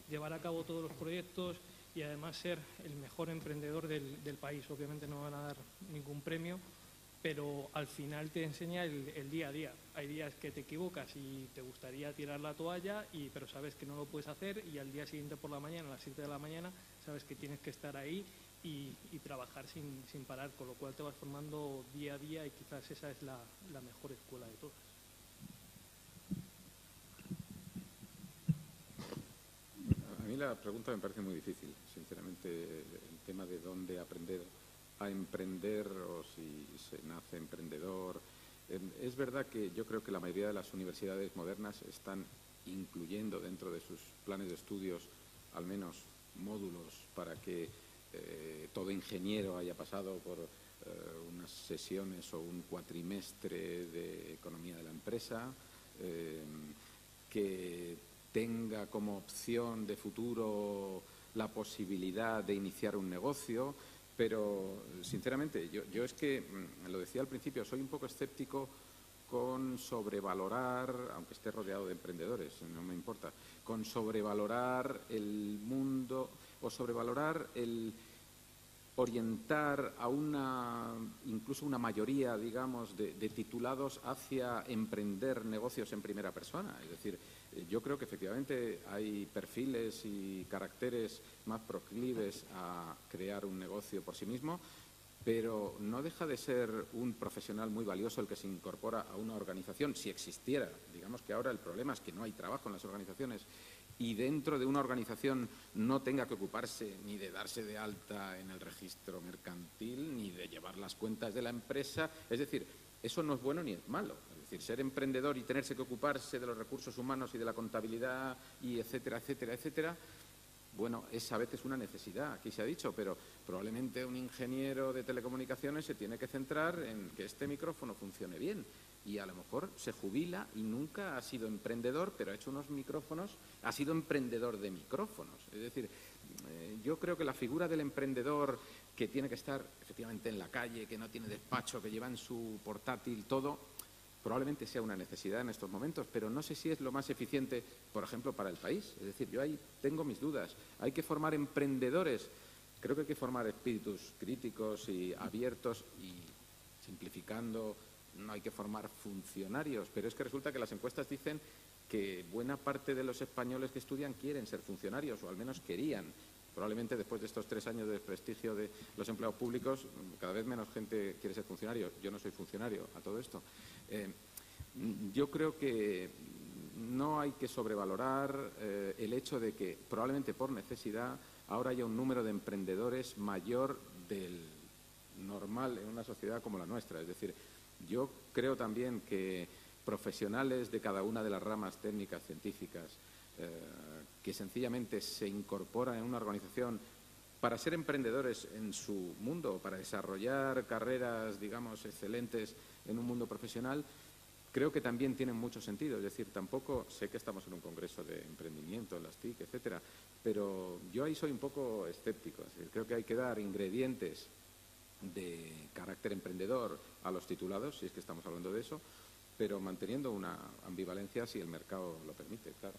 llevar a cabo todos los proyectos y además ser el mejor emprendedor del país. Obviamente no me van a dar ningún premio, pero al final te enseña el día a día. Hay días que te equivocas y te gustaría tirar la toalla, pero sabes que no lo puedes hacer, y al día siguiente por la mañana, a las 7 de la mañana, sabes que tienes que estar ahí y trabajar sin parar, con lo cual te vas formando día a día y quizás esa es la mejor escuela de todas. A mí la pregunta me parece muy difícil, sinceramente, el tema de dónde aprender a emprender o si se nace emprendedor. Es verdad que yo creo que la mayoría de las universidades modernas están incluyendo dentro de sus planes de estudios al menos módulos para que todo ingeniero haya pasado por unas sesiones o un cuatrimestre de economía de la empresa, que tenga como opción de futuro la posibilidad de iniciar un negocio. Pero, sinceramente, yo es que, lo decía al principio, soy un poco escéptico con sobrevalorar, aunque esté rodeado de emprendedores, no me importa, con sobrevalorar el mundo o sobrevalorar el orientar a incluso una mayoría, digamos, de titulados hacia emprender negocios en primera persona. Es decir, yo creo que efectivamente hay perfiles y caracteres más proclives a crear un negocio por sí mismo, pero no deja de ser un profesional muy valioso el que se incorpora a una organización, si existiera. Digamos que ahora el problema es que no hay trabajo en las organizaciones, y dentro de una organización no tenga que ocuparse ni de darse de alta en el registro mercantil, ni de llevar las cuentas de la empresa. Es decir, eso no es bueno ni es malo. Es decir, ser emprendedor y tenerse que ocuparse de los recursos humanos y de la contabilidad y etcétera, etcétera, etcétera, bueno, es a veces una necesidad, aquí se ha dicho, pero probablemente un ingeniero de telecomunicaciones se tiene que centrar en que este micrófono funcione bien. y a lo mejor se jubila y nunca ha sido emprendedor, pero ha hecho unos micrófonos, ha sido emprendedor de micrófonos. Es decir, yo creo que la figura del emprendedor que tiene que estar efectivamente en la calle, que no tiene despacho, que lleva en su portátil todo, probablemente sea una necesidad en estos momentos, pero no sé si es lo más eficiente, por ejemplo, para el país. Es decir, yo ahí tengo mis dudas. Hay que formar emprendedores. Creo que hay que formar espíritus críticos y abiertos y simplificando. No hay que formar funcionarios, pero es que resulta que las encuestas dicen que buena parte de los españoles que estudian quieren ser funcionarios, o al menos querían. Probablemente después de estos 3 años de desprestigio de los empleados públicos, cada vez menos gente quiere ser funcionario. Yo no soy funcionario a todo esto. Yo creo que no hay que sobrevalorar el hecho de que probablemente por necesidad ahora haya un número de emprendedores mayor del normal en una sociedad como la nuestra. Es decir, yo creo también que profesionales de cada una de las ramas técnicas, científicas, que sencillamente se incorporan en una organización para ser emprendedores en su mundo, para desarrollar carreras, digamos, excelentes en un mundo profesional, creo que también tienen mucho sentido. Es decir, tampoco sé que estamos en un congreso de emprendimiento, las TIC, etcétera, pero yo ahí soy un poco escéptico. Es decir, creo que hay que dar ingredientes de carácter emprendedor a los titulados, si es que estamos hablando de eso, pero manteniendo una ambivalencia si el mercado lo permite, claro.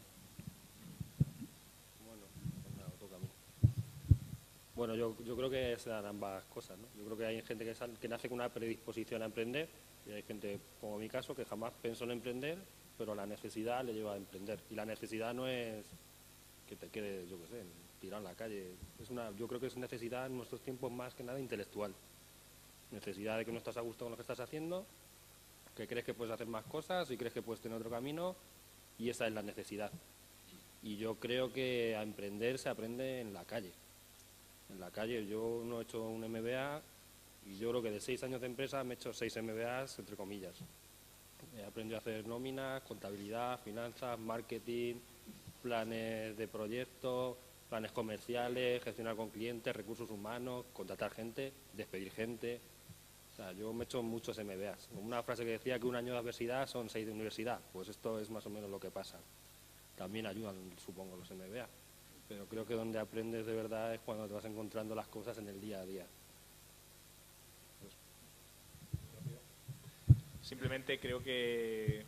Bueno, yo creo que se dan ambas cosas, ¿no? Yo creo que hay gente que nace con una predisposición a emprender y hay gente, como mi caso, que jamás pensó en emprender, pero la necesidad le lleva a emprender. Y la necesidad no es que te quedes, yo qué sé, tirado en la calle. Yo creo que es necesidad en nuestros tiempos más que nada intelectual. Necesidad de que no estás a gusto con lo que estás haciendo, que crees que puedes hacer más cosas y crees que puedes tener otro camino, y esa es la necesidad. Y yo creo que a emprender se aprende en la calle. En la calle yo no he hecho un MBA y yo creo que de 6 años de empresa me he hecho 6 MBAs, entre comillas. He aprendido a hacer nóminas, contabilidad, finanzas, marketing, planes de proyectos, planes comerciales, gestionar con clientes, recursos humanos, contratar gente, despedir gente. O sea, yo me he hecho muchos MBAs. Una frase que decía que un año de adversidad son 6 de universidad. Pues esto es más o menos lo que pasa. También ayudan, supongo, los MBA. Pero creo que donde aprendes de verdad es cuando te vas encontrando las cosas en el día a día. Simplemente creo que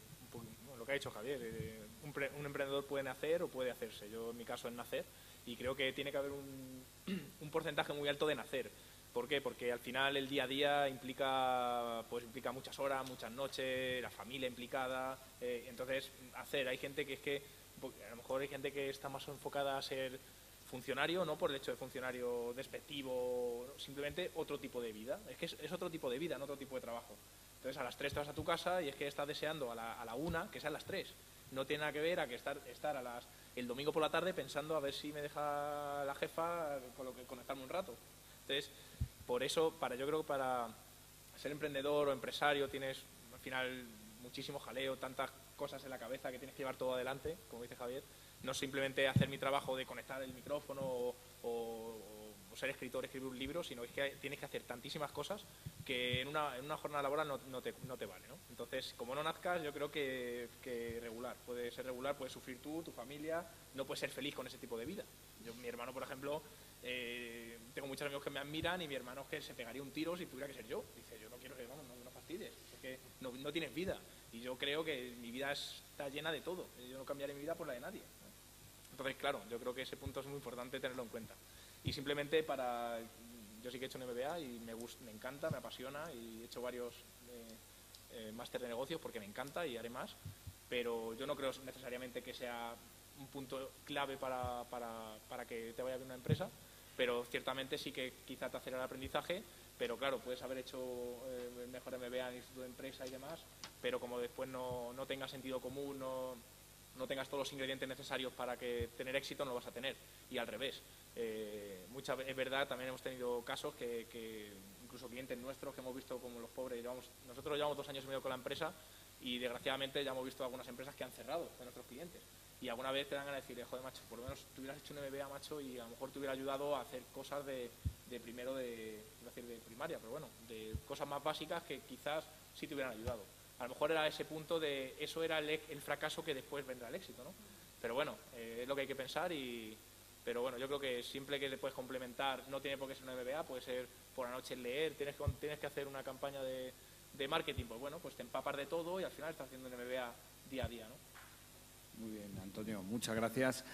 lo que ha dicho Javier, un emprendedor puede nacer o puede hacerse. Yo en mi caso es nacer y creo que tiene que haber un porcentaje muy alto de nacer. ¿Por qué? Porque al final el día a día implica muchas horas, muchas noches, la familia implicada. Entonces, hay gente que es que a lo mejor hay gente que está más enfocada a ser funcionario, no por el hecho de funcionario despectivo, simplemente otro tipo de vida. Es que es otro tipo de vida, no otro tipo de trabajo. Entonces a las 3 te vas a tu casa y es que estás deseando a la 1 que sean las 3. No tiene nada que ver a que estar el domingo por la tarde pensando a ver si me deja la jefa con lo que conectarme un rato. Entonces, por eso, yo creo que para ser emprendedor o empresario tienes al final muchísimo jaleo, tantas cosas en la cabeza que tienes que llevar todo adelante, como dice Javier. No simplemente hacer mi trabajo de conectar el micrófono o ser escritor, escribir un libro, sino es que tienes que hacer tantísimas cosas que en una jornada laboral no te vale, ¿no? Entonces, como no nazcas, yo creo que regular. Puede ser regular, puedes sufrir tú, tu familia, no puedes ser feliz con ese tipo de vida. Mi hermano, por ejemplo, tengo muchos amigos que me admiran y mi hermano es que se pegaría un tiro si tuviera que ser yo. Dice, yo no quiero que, no fastidies, es que no tienes vida. Y yo creo que mi vida está llena de todo. Yo no cambiaré mi vida por la de nadie, ¿no? Entonces, claro, yo creo que ese punto es muy importante tenerlo en cuenta. Y simplemente yo sí que he hecho un MBA y me encanta, me apasiona y he hecho varios máster de negocios porque me encanta y haré más, pero yo no creo necesariamente que sea un punto clave para que te vaya bien una empresa, pero ciertamente sí que quizá te acelera el aprendizaje, pero claro, puedes haber hecho el mejor MBA en el Instituto de Empresa y demás, pero como después no tengas sentido común, no tengas todos los ingredientes necesarios para que tener éxito, no lo vas a tener. Y al revés. Es verdad, también hemos tenido casos que incluso clientes nuestros que hemos visto como los pobres, nosotros llevamos 2 años y medio con la empresa y desgraciadamente ya hemos visto algunas empresas que han cerrado de nuestros clientes. Y alguna vez te dan ganas de decir, joder, macho, por lo menos tú hubieras hecho un MBA, macho, y a lo mejor te hubiera ayudado a hacer cosas de primero de primaria, pero bueno, de cosas más básicas que quizás sí te hubieran ayudado. a lo mejor era ese punto de eso era el fracaso que después vendrá el éxito, ¿no? Pero bueno, es lo que hay que pensar pero bueno, yo creo que siempre que le puedes complementar, no tiene por qué ser una MBA, puede ser por la noche leer, tienes que hacer una campaña de marketing, pues bueno, pues te empapas de todo y al final estás haciendo un MBA día a día, ¿no? Muy bien, Antonio, muchas gracias.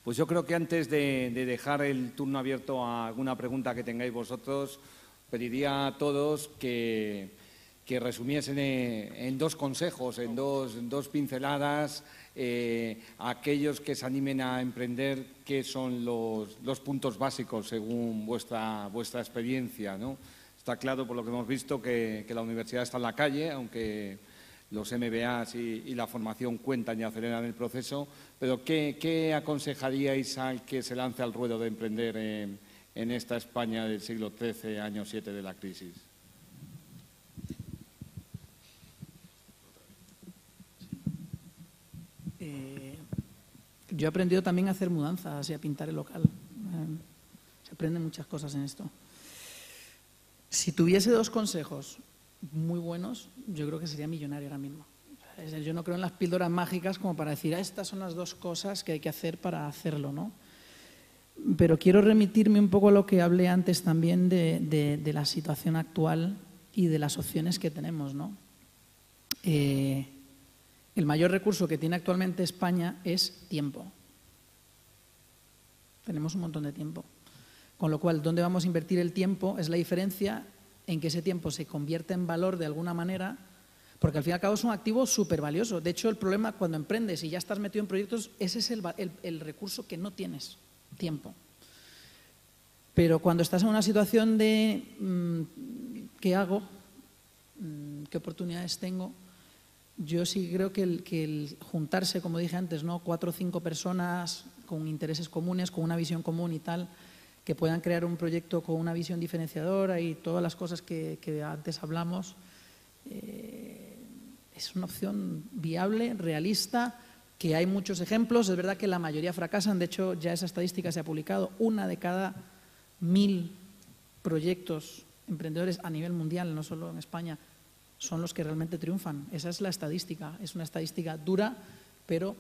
Pues yo creo que antes de dejar el turno abierto a alguna pregunta que tengáis vosotros, pediría a todos que resumiesen en 2 consejos, en dos pinceladas, a aquellos que se animen a emprender, qué son los puntos básicos según vuestra experiencia, ¿no? Está claro, por lo que hemos visto, que la universidad está en la calle, aunque los MBAs y la formación cuentan y aceleran el proceso, pero ¿qué aconsejaríais al que se lance al ruedo de emprender en esta España del siglo XIII, año 7 de la crisis? Yo he aprendido también a hacer mudanzas y a pintar el local. Se aprenden muchas cosas en esto. Si tuviese 2 consejos muy buenos, yo creo que sería millonario ahora mismo. Es decir, yo no creo en las píldoras mágicas como para decir, estas son las 2 cosas que hay que hacer para hacerlo, ¿no? Pero quiero remitirme un poco a lo que hablé antes también de la situación actual y de las opciones que tenemos, ¿no? El mayor recurso que tiene actualmente España es tiempo. Tenemos un montón de tiempo. Con lo cual, ¿dónde vamos a invertir el tiempo? Es la diferencia en que ese tiempo se convierte en valor de alguna manera, porque al fin y al cabo es un activo súper valioso. De hecho, el problema cuando emprendes y ya estás metido en proyectos, ese es el recurso que no tienes, tiempo. Pero cuando estás en una situación de ¿qué hago? ¿Qué oportunidades tengo? Yo sí creo que el juntarse, como dije antes, ¿no? 4 o 5 personas con intereses comunes, con una visión común y tal, que puedan crear un proyecto con una visión diferenciadora y todas las cosas que antes hablamos, es una opción viable, realista, que hay muchos ejemplos. Es verdad que la mayoría fracasan, de hecho ya esa estadística se ha publicado, 1 de cada 1000 proyectos emprendedores a nivel mundial, no solo en España, son los que realmente triunfan. Esa es la estadística, es una estadística dura, pero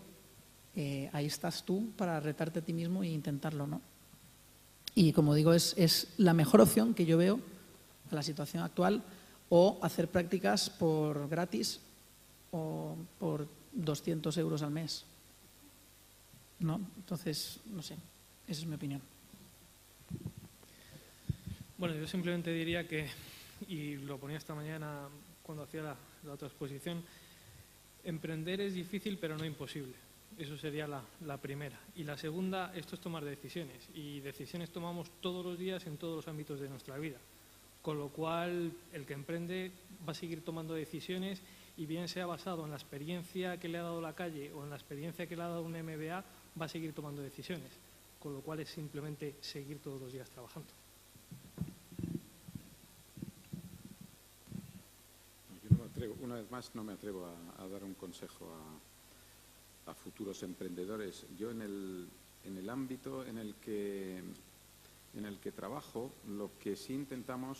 ahí estás tú para retarte a ti mismo e intentarlo, ¿no? Y como digo, es la mejor opción que yo veo a la situación actual, o hacer prácticas por gratis o por 200 euros al mes, ¿no? Entonces, no sé, esa es mi opinión. Bueno, yo simplemente diría que, y lo ponía esta mañana cuando hacía la otra exposición, emprender es difícil pero no imposible. Eso sería la primera. Y la segunda, esto es tomar decisiones. Y decisiones tomamos todos los días en todos los ámbitos de nuestra vida. Con lo cual, el que emprende va a seguir tomando decisiones, y bien sea basado en la experiencia que le ha dado la calle o en la experiencia que le ha dado un MBA, va a seguir tomando decisiones. Con lo cual es simplemente seguir todos los días trabajando. Una vez más, no me atrevo a dar un consejo a futuros emprendedores. Yo en el ámbito en el que trabajo, lo que sí intentamos,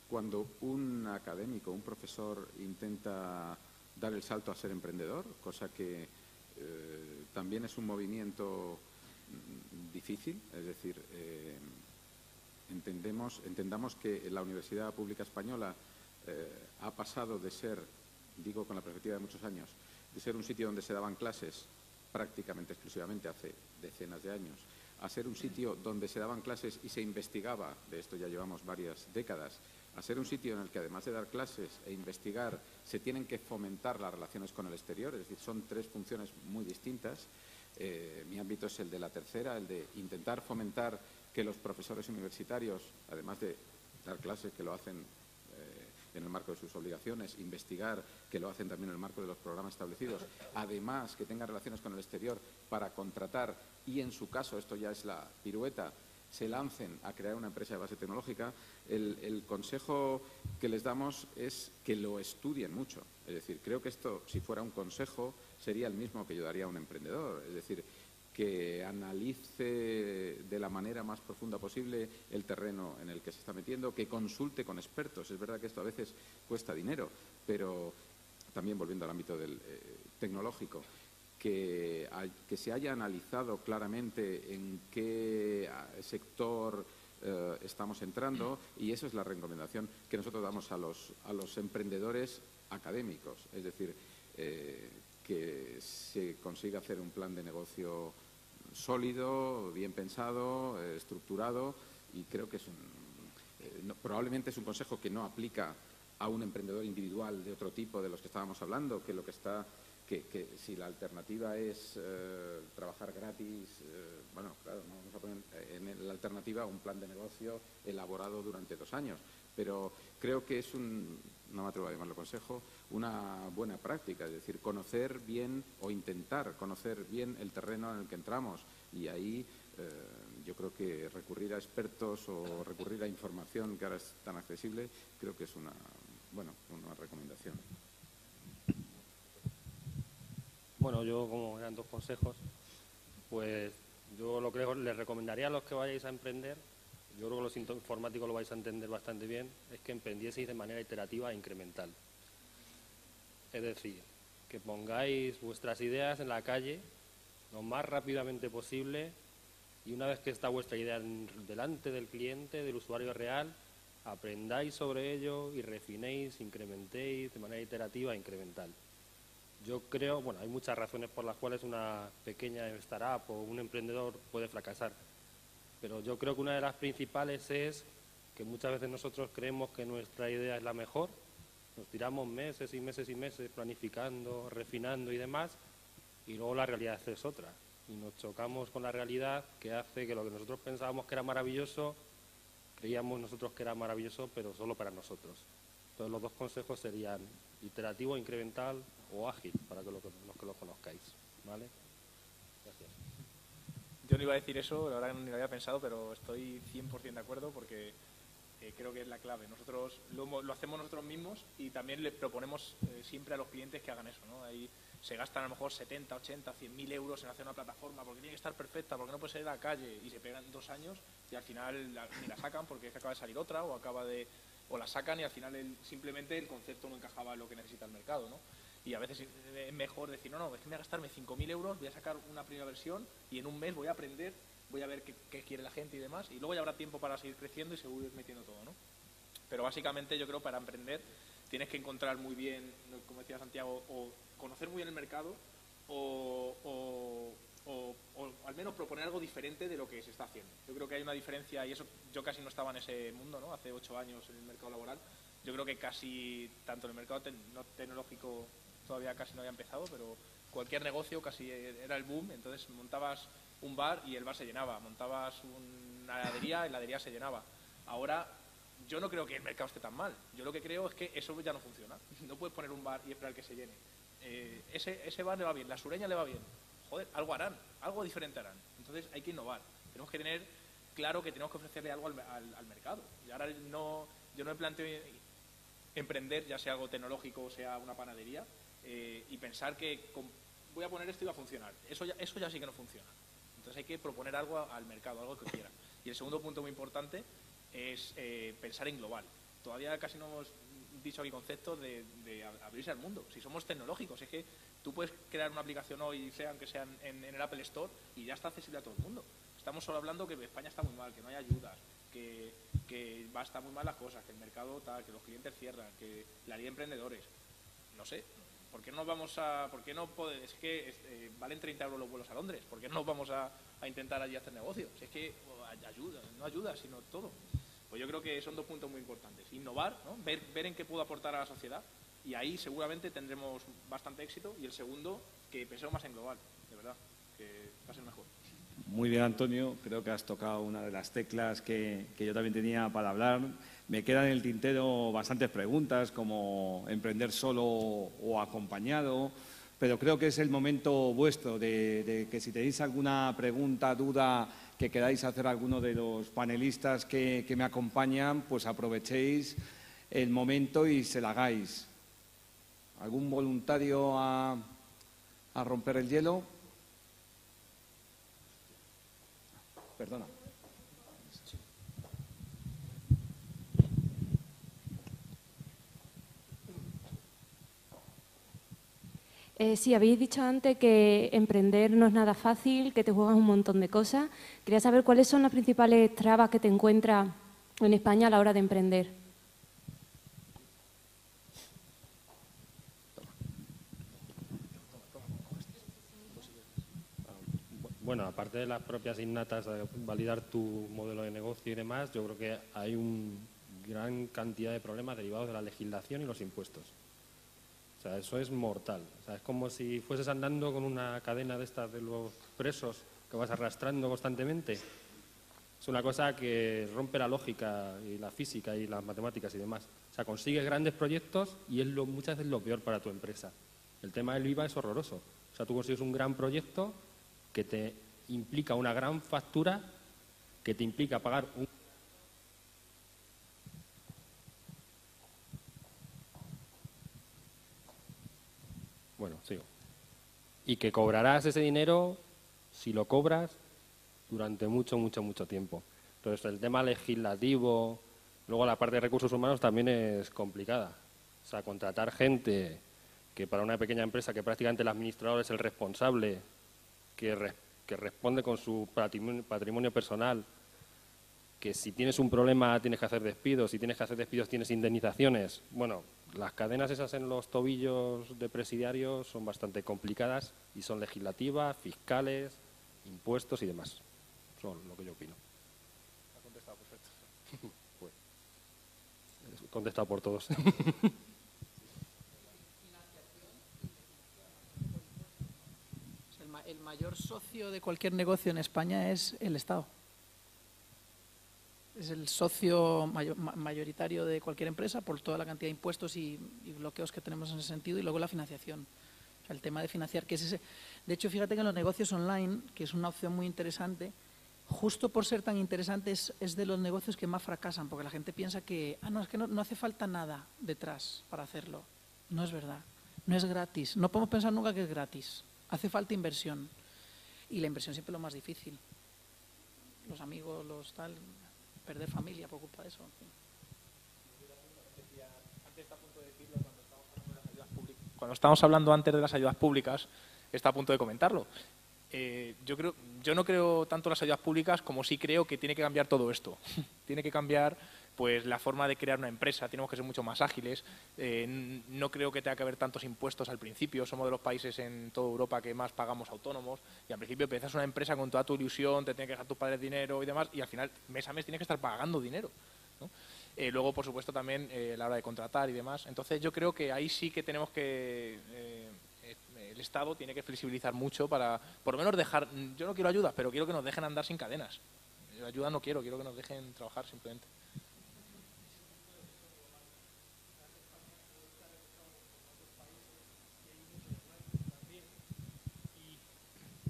cuando un académico, un profesor intenta dar el salto a ser emprendedor, cosa que también es un movimiento difícil, es decir, entendamos que la Universidad Pública Española ha pasado de ser, digo con la perspectiva de muchos años, de ser un sitio donde se daban clases prácticamente exclusivamente hace decenas de años, a ser un sitio donde se daban clases y se investigaba, de esto ya llevamos varias décadas, a ser un sitio en el que además de dar clases e investigar se tienen que fomentar las relaciones con el exterior, es decir, son 3 funciones muy distintas. Mi ámbito es el de la tercera, el de intentar fomentar que los profesores universitarios, además de dar clases que lo hacen en el marco de sus obligaciones, investigar, que lo hacen también en el marco de los programas establecidos, además que tengan relaciones con el exterior para contratar y, en su caso, esto ya es la pirueta, se lancen a crear una empresa de base tecnológica. El consejo que les damos es que lo estudien mucho. Es decir, creo que esto, si fuera un consejo, sería el mismo que yo daría a un emprendedor. Es decir, que analice de la manera más profunda posible el terreno en el que se está metiendo, que consulte con expertos. Es verdad que esto a veces cuesta dinero, pero también volviendo al ámbito del tecnológico, que se haya analizado claramente en qué sector estamos entrando, y eso es la recomendación que nosotros damos a los emprendedores académicos, es decir, que se consiga hacer un plan de negocio sólido, bien pensado, estructurado, y creo que es probablemente es un consejo que no aplica a un emprendedor individual de otro tipo de los que estábamos hablando, que lo que está que si la alternativa es trabajar gratis, bueno, claro, no vamos a poner en la alternativa un plan de negocio elaborado durante 2 años, pero creo que es no me atrevo a llamarlo consejo, una buena práctica, es decir, conocer bien o intentar conocer bien el terreno en el que entramos, y ahí yo creo que recurrir a expertos o recurrir a información que ahora es tan accesible, creo que es una recomendación. Bueno, yo, como eran 2 consejos, pues yo lo creo, les recomendaría a los que vayáis a emprender, yo creo que los informáticos lo vais a entender bastante bien, es que emprendieseis de manera iterativa e incremental. Es decir, que pongáis vuestras ideas en la calle lo más rápidamente posible, y una vez que está vuestra idea delante del cliente, del usuario real, aprendáis sobre ello y refinéis, incrementéis de manera iterativa e incremental. Yo creo, bueno, hay muchas razones por las cuales una pequeña startup o un emprendedor puede fracasar, pero yo creo que una de las principales es que muchas veces nosotros creemos que nuestra idea es la mejor, nos tiramos meses y meses y meses planificando, refinando y demás, y luego la realidad es otra, y nos chocamos con la realidad que hace que lo que nosotros pensábamos que era maravilloso, creíamos nosotros que era maravilloso, pero solo para nosotros. Entonces los 2 consejos serían iterativo, incremental o ágil, para que los que lo conozcáis, ¿vale? Gracias. Yo no iba a decir eso, la verdad que ni lo había pensado, pero estoy 100% de acuerdo porque creo que es la clave. Nosotros lo hacemos nosotros mismos y también le proponemos siempre a los clientes que hagan eso, ¿no? Ahí se gastan a lo mejor 70, 80, 100.000 euros en hacer una plataforma porque tiene que estar perfecta, porque no puede salir a la calle, y se pegan 2 años y al final ni la sacan porque es que acaba de salir otra o la sacan y al final simplemente el concepto no encajaba en lo que necesita el mercado, ¿no? Y a veces es mejor decir, no, es que me voy a gastarme 5.000 euros, voy a sacar una primera versión y en un mes voy a aprender, voy a ver qué quiere la gente y demás, y luego ya habrá tiempo para seguir creciendo y seguir metiendo todo, ¿no? Pero básicamente yo creo que para emprender tienes que encontrar muy bien, como decía Santiago, o conocer muy bien el mercado o al menos proponer algo diferente de lo que se está haciendo. Yo creo que hay una diferencia, y eso yo casi no estaba en ese mundo, ¿no? Hace 8 años en el mercado laboral. Yo creo que casi, tanto en el mercado tecnológico todavía casi no había empezado, pero cualquier negocio casi era el boom. Entonces montabas un bar y el bar se llenaba, montabas una heladería y la heladería se llenaba. Ahora yo no creo que el mercado esté tan mal, yo lo que creo es que eso ya no funciona. No puedes poner un bar y esperar que se llene. Ese bar le va bien, la sureña le va bien, joder, algo harán, algo diferente harán. Entonces hay que innovar, tenemos que tener claro que tenemos que ofrecerle algo al mercado. Y ahora yo no me planteo emprender, ya sea algo tecnológico o sea una panadería, y pensar que voy a poner esto y va a funcionar. Eso ya sí que no funciona. Entonces hay que proponer algo al mercado, algo que quiera. Y el segundo punto muy importante es pensar en global. Todavía casi no hemos dicho aquí conceptos de abrirse al mundo. Si somos tecnológicos, es que tú puedes crear una aplicación hoy, aunque sea en el Apple Store, y ya está accesible a todo el mundo. Estamos solo hablando que España está muy mal, que no hay ayudas, que va a estar muy mal las cosas, que el mercado tal, que los clientes cierran, que la ley de emprendedores. No sé, ¿por qué no vamos a...? ¿Por qué no es que valen 30 euros los vuelos a Londres? ¿Por qué no vamos a intentar allí hacer negocios? Si es que no ayuda, sino todo. Pues yo creo que son 2 puntos muy importantes. Innovar, ¿no? Ver en qué puedo aportar a la sociedad, y ahí seguramente tendremos bastante éxito. Y el segundo, que pensemos más en global, de verdad, que va a ser mejor. Muy bien, Antonio. Creo que has tocado una de las teclas que yo también tenía para hablar. Me quedan en el tintero bastantes preguntas, como emprender solo o acompañado, pero creo que es el momento vuestro de que si tenéis alguna pregunta, duda que queráis hacer a alguno de los panelistas que me acompañan, pues aprovechéis el momento y se la hagáis. ¿Algún voluntario a romper el hielo? Perdona. Sí, habéis dicho antes que emprender no es nada fácil, que te juegas un montón de cosas. Quería saber cuáles son las principales trabas que te encuentras en España a la hora de emprender. Bueno, aparte de las propias innatas de validar tu modelo de negocio y demás, yo creo que hay una gran cantidad de problemas derivados de la legislación y los impuestos. O sea, eso es mortal. O sea, es como si fueses andando con una cadena de estas de los presos que vas arrastrando constantemente. Es una cosa que rompe la lógica y la física y las matemáticas y demás. O sea, consigues grandes proyectos y es muchas veces lo peor para tu empresa. El tema del IVA es horroroso. O sea, tú consigues un gran proyecto que te implica una gran factura, que te implica pagar un... Bueno, sigo. Y que cobrarás ese dinero, si lo cobras, durante mucho tiempo. Entonces, el tema legislativo, luego la parte de recursos humanos también es complicada. O sea, contratar gente que para una pequeña empresa que prácticamente el administrador es el responsable, que responde con su patrimonio personal, que si tienes un problema tienes que hacer despidos, si tienes que hacer despidos tienes indemnizaciones. Bueno, las cadenas esas en los tobillos de presidiarios son bastante complicadas y son legislativas, fiscales, impuestos y demás. Son lo que yo opino. Ha contestado perfecto. Pues, he contestado por todos. El mayor socio de cualquier negocio en España es el Estado. Es el socio mayoritario de cualquier empresa por toda la cantidad de impuestos y bloqueos que tenemos en ese sentido, y luego la financiación. O sea, el tema de financiar, que es ese. De hecho, fíjate que en los negocios online, que es una opción muy interesante, justo por ser tan interesante es de los negocios que más fracasan, porque la gente piensa que, es que no hace falta nada detrás para hacerlo. No es verdad. No es gratis. No podemos pensar nunca que es gratis. Hace falta inversión. Y la inversión siempre es lo más difícil. Los amigos, los tal, perder familia por culpa de eso. En fin. Cuando estábamos hablando antes de las ayudas públicas, está a punto de comentarlo. Yo no creo tanto en las ayudas públicas como sí creo que tiene que cambiar todo esto. Tiene que cambiar pues la forma de crear una empresa, tenemos que ser mucho más ágiles. No creo que tenga que haber tantos impuestos al principio. Somos de los países en toda Europa que más pagamos autónomos y al principio empiezas una empresa con toda tu ilusión, te tienen que dejar tus padres dinero y demás, y al final mes a mes tienes que estar pagando dinero, ¿no? Luego, por supuesto, también a la hora de contratar y demás. Entonces, yo creo que ahí sí que tenemos que... el Estado tiene que flexibilizar mucho para, por lo menos, dejar... Yo no quiero ayudas, pero quiero que nos dejen andar sin cadenas. Ayuda no quiero que nos dejen trabajar simplemente.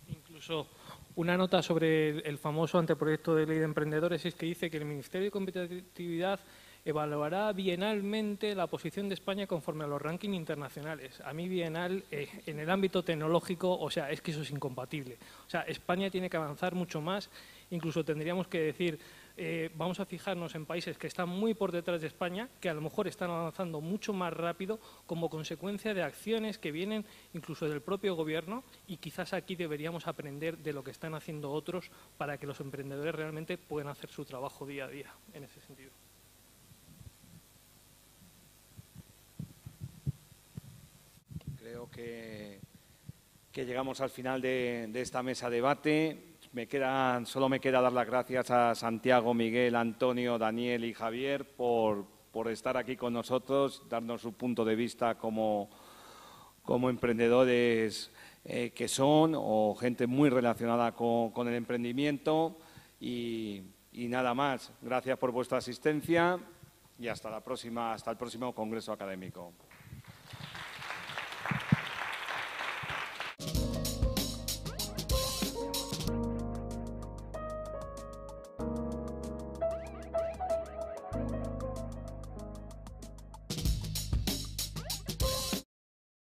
Incluso una nota sobre el famoso anteproyecto de ley de emprendedores es que dice que el Ministerio de Competitividad evaluará bienalmente la posición de España conforme a los rankings internacionales. A mí bienal, en el ámbito tecnológico, o sea, es que eso es incompatible. O sea, España tiene que avanzar mucho más, incluso tendríamos que decir, vamos a fijarnos en países que están muy por detrás de España, que a lo mejor están avanzando mucho más rápido como consecuencia de acciones que vienen incluso del propio gobierno, y quizás aquí deberíamos aprender de lo que están haciendo otros para que los emprendedores realmente puedan hacer su trabajo día a día en ese sentido. Creo que llegamos al final de esta mesa de debate. Solo me queda dar las gracias a Santiago, Miguel, Antonio, Daniel y Javier por estar aquí con nosotros, darnos su punto de vista como emprendedores que son, o gente muy relacionada con el emprendimiento. Y nada más. Gracias por vuestra asistencia y hasta el próximo Congreso Académico.